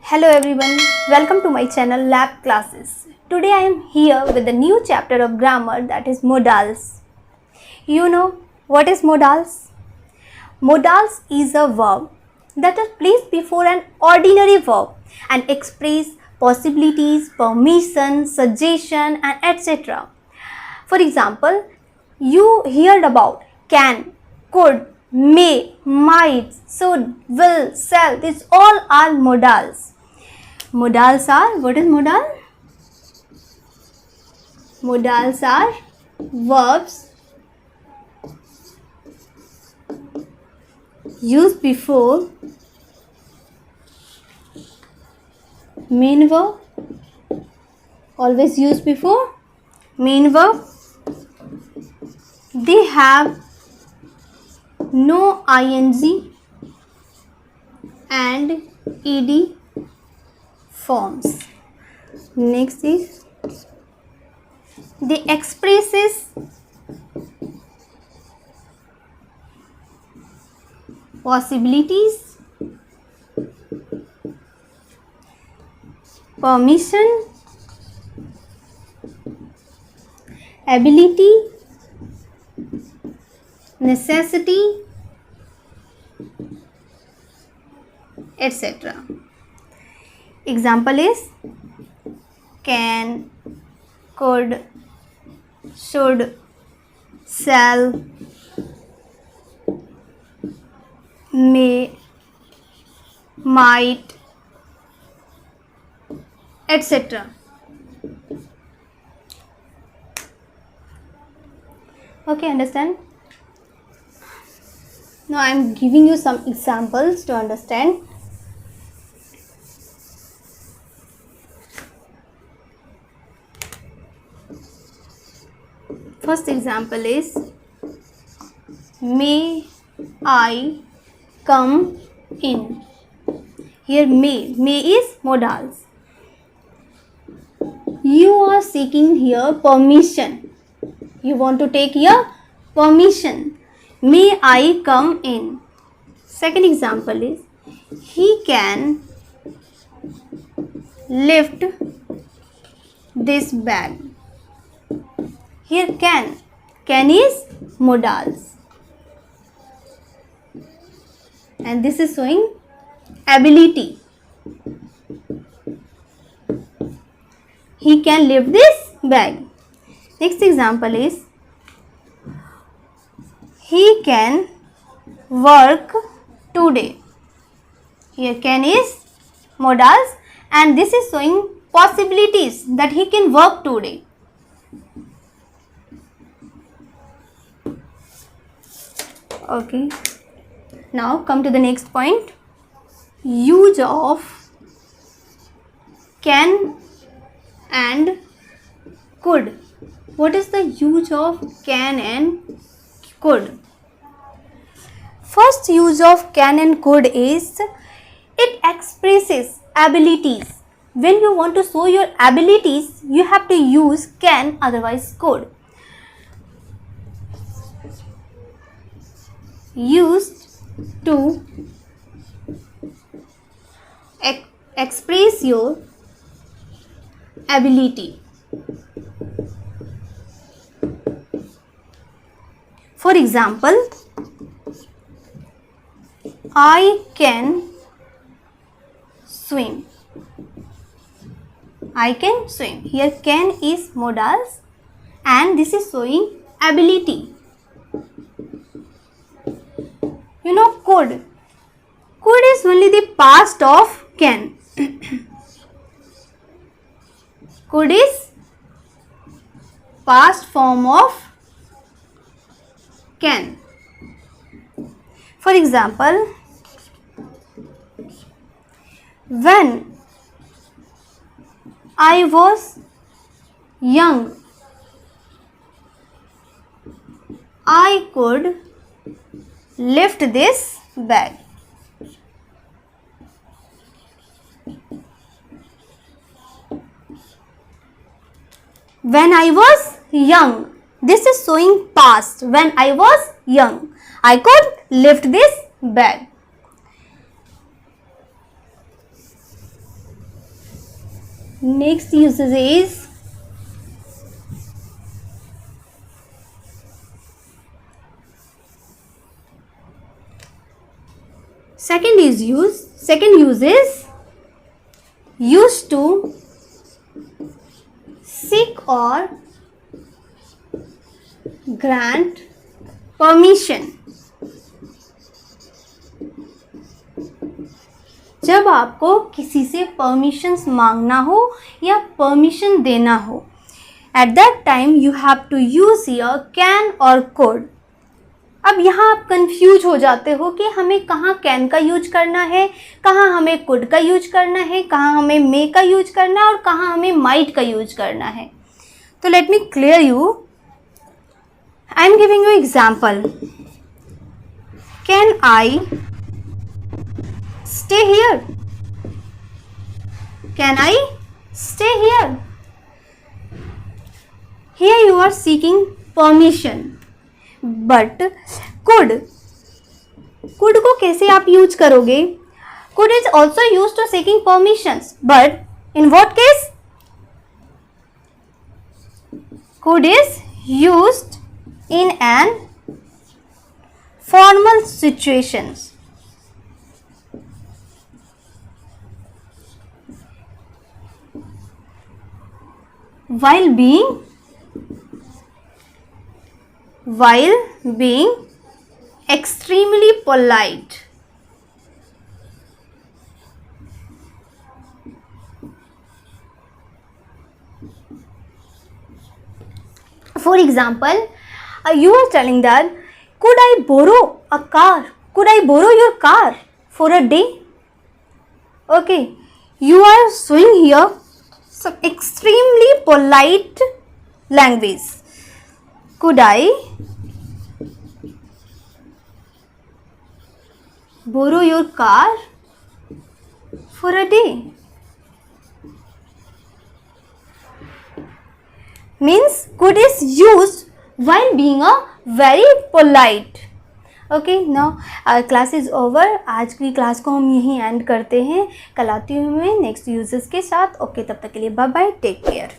Hello everyone, welcome to my channel Lab Classes. Today I am here with a new chapter of grammar, that is modals. You know what is modals? Modals is a verb that is placed before an ordinary verb and express possibilities, permission, suggestion and etc. For example, you heard about can, could, may, might, should, will, shall. These all are modals. Modals are, what is modal? Modals are verbs used before main verb, always used before main verb. They have no ing and ed forms. Next is they expresses possibilities, permission, ability, necessity, etc. Example is can, could, should, shall, may, might, etc. Okay, understand? Now I am giving you some examples to understand. First example is may I come in. Here may is modals. You are seeking here permission. You want to take here permission. May I come in. Second example is he can lift this bag. Here can is modals and this is showing ability. He can lift this bag. Next example is he can work today. Here can is modals and this is showing possibilities that he can work today. Okay, now come to the next point. Use of can and could. What is the use of can and could? First use of can and could is it expresses abilities. When you want to show your abilities, you have to use can, otherwise could. Used to express your ability. For example, I can swim. I can swim. Here can is modals and this is showing ability. You know could. Could is only the past of can. Could is past form of can. For example, when I was young, I could lift this bag. When I was young, this is showing past. When I was young, I could lift this bag. Next usage is second use is used to seek or grant permission. जब आपको किसी से permissions मांगना हो या permission देना हो, at that time you have to use your can और कुड. अब यहाँ आप कंफ्यूज हो जाते हो कि हमें कहाँ कैन का यूज करना है, कहाँ हमें कुड का यूज करना है, कहाँ हमें मे का यूज करना है और कहाँ हमें माइट का यूज करना है. तो let me clear you. I am giving you example. Can I stay here? Can I stay here? Here you are seeking permission. But could को कैसे आप यूज करोगे? Could is also used to seeking permissions. But in what case? Could is used in an formal situations. While being extremely polite. For example, you are telling that, could I borrow a car? Could I borrow your car for a day? Okay, you are showing here some extremely polite language. Could I borrow your car for a day? Means could is used while being a very polite. Okay now class is over. आज की class को हम यहीं and करते हैं. कल आती हूँ मैं नेक्स्ट यूजेस के साथ. ओके तब तक के लिए बाय बाय, टेक केयर.